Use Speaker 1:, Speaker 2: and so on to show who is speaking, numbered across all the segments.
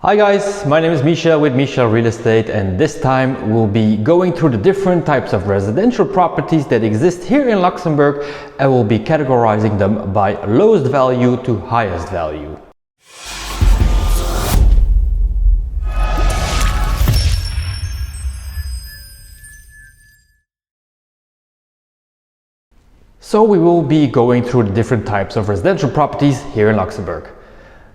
Speaker 1: Hi guys, my name is Michel with Michel Real Estate, and this time we'll be going through the different types of residential properties that exist here in Luxembourg, and we'll be categorizing them by lowest value to highest value. So we will be going through the different types of residential properties here in Luxembourg.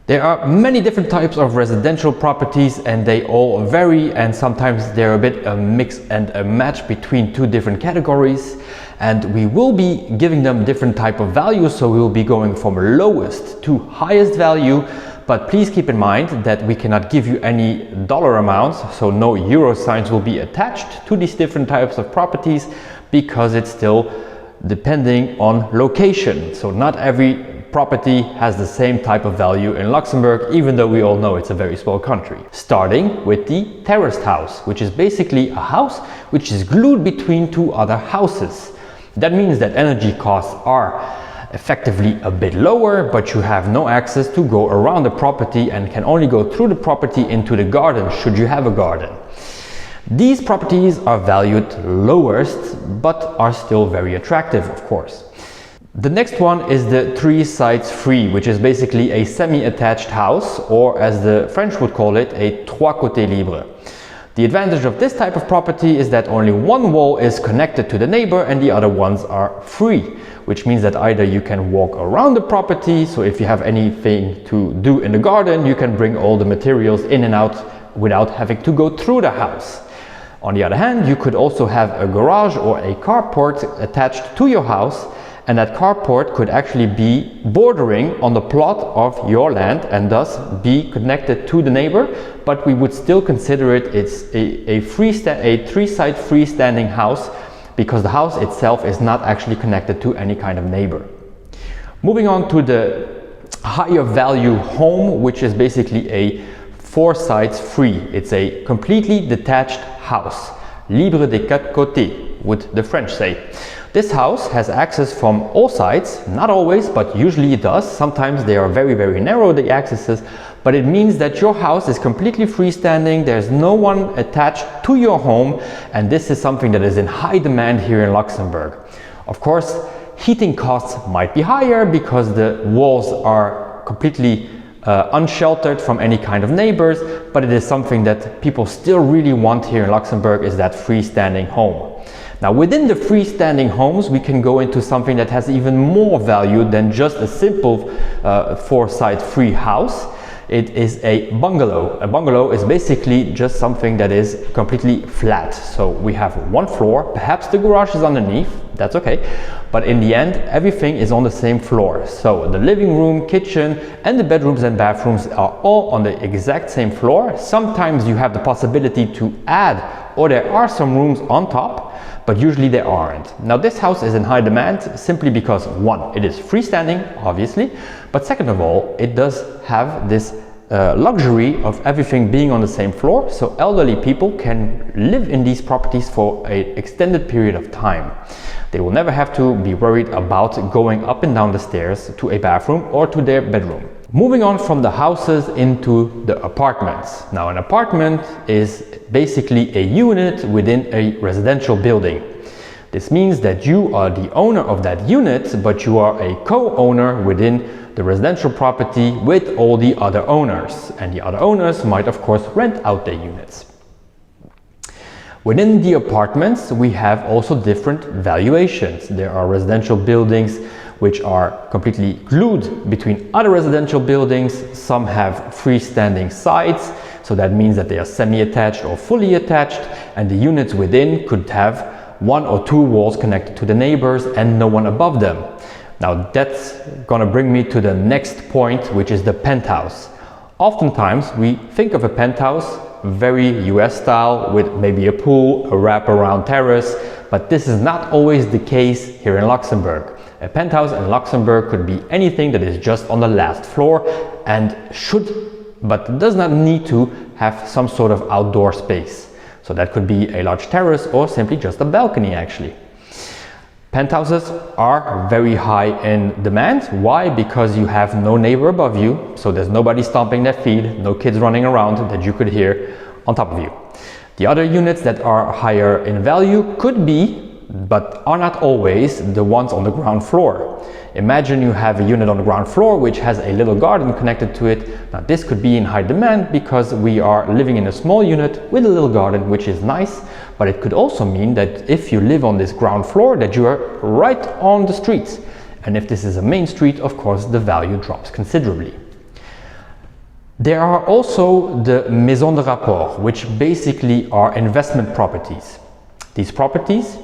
Speaker 1: There are many different types of residential properties and they all vary, and sometimes they're a bit a mix and a match between two different categories, and we will be giving them different type of values, so we will be going from lowest to highest value. But please keep in mind that we cannot give you any dollar amounts, so no euro signs will be attached to these different types of properties because it's still depending on location. So not every property has the same type of value in Luxembourg, even though we all know it's a very small country. Starting with the terraced house, which is basically a house which is glued between two other houses. That means that energy costs are effectively a bit lower, but you have no access to go around the property and can only go through the property into the garden should you have a garden. These properties are valued lowest, but are still very attractive, of course. The next one is the 3 sites free, which is basically a semi-attached house, or as the French would call it, a trois côtés libres. The advantage of this type of property is that only one wall is connected to the neighbor and the other ones are free, which means that either you can walk around the property, so if you have anything to do in the garden, you can bring all the materials in and out without having to go through the house. On the other hand, you could also have a garage or a carport attached to your house, and that carport could actually be bordering on the plot of your land and thus be connected to the neighbor, but we would still consider it's a 3-side freestanding house because the house itself is not actually connected to any kind of neighbor. Moving on to the higher value home, which is basically a 4 sides free. It's a completely detached house, libre des quatre côtés, would the French say. This house has access from all sides, not always, but usually it does. Sometimes they are very, very narrow, the accesses, but it means that your house is completely freestanding. There's no one attached to your home, and this is something that is in high demand here in Luxembourg. Of course, heating costs might be higher because the walls are completely unsheltered from any kind of neighbors, but it is something that people still really want here in Luxembourg, is that freestanding home. Now within the freestanding homes, we can go into something that has even more value than just a simple 4-side free house. It is a bungalow. A bungalow is basically just something that is completely flat. So we have one floor, perhaps the garage is underneath, that's okay. But in the end, everything is on the same floor. So the living room, kitchen, and the bedrooms and bathrooms are all on the exact same floor. Sometimes you have the possibility to add, or there are some rooms on top, but usually there aren't. Now this house is in high demand simply because, one, it is freestanding, obviously, but second of all, it does have this luxury of everything being on the same floor, so elderly people can live in these properties for an extended period of time. They will never have to be worried about going up and down the stairs to a bathroom or to their bedroom. Moving on from the houses into the apartments. Now an apartment is basically a unit within a residential building. This means that you are the owner of that unit, but you are a co-owner within the residential property with all the other owners. And the other owners might of course rent out their units. Within the apartments, we have also different valuations. There are residential buildings which are completely glued between other residential buildings. Some have freestanding sides, so that means that they are semi-attached or fully attached, and the units within could have 1 or 2 walls connected to the neighbors and no one above them. Now that's gonna bring me to the next point, which is the penthouse. Oftentimes we think of a penthouse very US style with maybe a pool, a wraparound terrace, but this is not always the case here in Luxembourg. A penthouse in Luxembourg could be anything that is just on the last floor and but does not need to have some sort of outdoor space. So that could be a large terrace or simply just a balcony actually. Penthouses are very high in demand. Why? Because you have no neighbor above you, so there's nobody stomping their feet, no kids running around that you could hear on top of you. The other units that are higher in value could be, but are not always, the ones on the ground floor. Imagine you have a unit on the ground floor which has a little garden connected to it. Now this could be in high demand because we are living in a small unit with a little garden, which is nice, but it could also mean that if you live on this ground floor that you are right on the street. And if this is a main street, of course, the value drops considerably. There are also the maisons de rapport, which basically are investment properties. These properties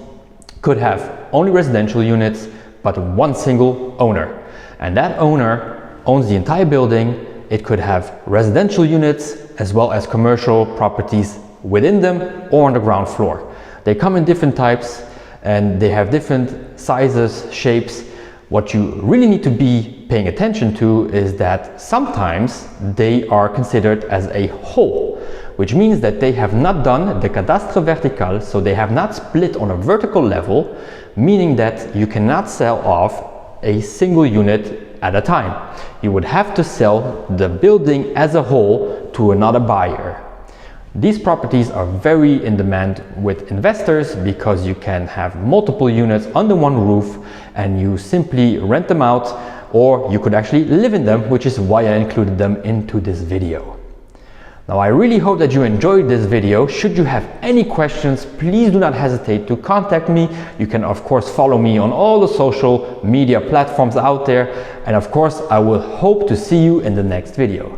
Speaker 1: could have only residential units, but one single owner. And that owner owns the entire building. It could have residential units as well as commercial properties within them or on the ground floor. They come in different types and they have different sizes, shapes. What you really need to be paying attention to is that sometimes they are considered as a whole, which means that they have not done the cadastre vertical, so they have not split on a vertical level, meaning that you cannot sell off a single unit at a time. You would have to sell the building as a whole to another buyer. These properties are very in demand with investors because you can have multiple units under one roof and you simply rent them out, or you could actually live in them, which is why I included them into this video. Now, I really hope that you enjoyed this video. Should you have any questions, please do not hesitate to contact me. You can of course follow me on all the social media platforms out there. And of course, I will hope to see you in the next video.